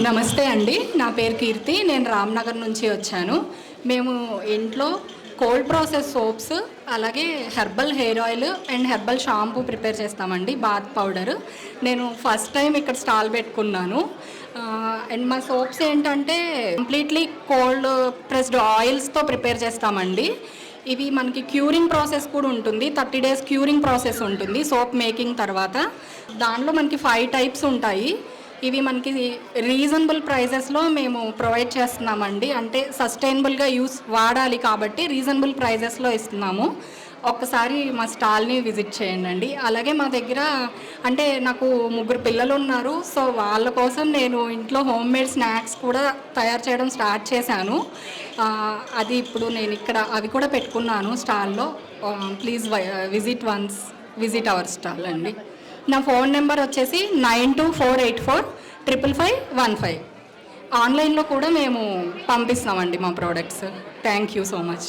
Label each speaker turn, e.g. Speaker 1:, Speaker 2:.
Speaker 1: నమస్తే అండి, నా పేరు కీర్తి. నేను రామ్నగర్ నుంచి వచ్చాను. మేము ఇంట్లో కోల్డ్ ప్రాసెస్ సోప్స్, అలాగే herbal hair oil and herbal shampoo prepare చేస్తామండి, బాత్ పౌడర్. నేను ఫస్ట్ టైం ఇక్కడ స్టాల్ పెట్టుకున్నాను. అండ్ మా సోప్స్ ఏంటంటే కంప్లీట్లీ కోల్డ్ ప్రెస్డ్ ఆయిల్స్తో ప్రిపేర్ చేస్తామండి. ఇవి మనకి క్యూరింగ్ ప్రాసెస్ కూడా ఉంటుంది, 30 days క్యూరింగ్ ప్రాసెస్ ఉంటుంది సోప్ మేకింగ్ తర్వాత. దానిలో మనకి 5 types ఉంటాయి. ఇవి మనకి రీజనబుల్ ప్రైజెస్లో మేము ప్రొవైడ్ చేస్తున్నామండి. అంటే సస్టైనబుల్గా వాడాలి కాబట్టి రీజనబుల్ ప్రైజెస్లో ఇస్తున్నాము. ఒక్కసారి మా స్టాల్ని విజిట్ చేయండి. అలాగే మా దగ్గర అంటే నాకు 3 పిల్లలు ఉన్నారు. సో వాళ్ళ కోసం నేను ఇంట్లో హోమ్ మేడ్ స్నాక్స్ కూడా తయారు చేయడం స్టార్ట్ చేశాను. అది ఇప్పుడు నేను ఇక్కడ అవి కూడా పెట్టుకున్నాను స్టాల్లో. ప్లీజ్ విజిట్ అవర్ స్టాల్ అండి. నా ఫోన్ నెంబర్ వచ్చేసి 9248455515. ఆన్లైన్లో కూడా మేము పంపిస్తామండి మా products. Thank you so much.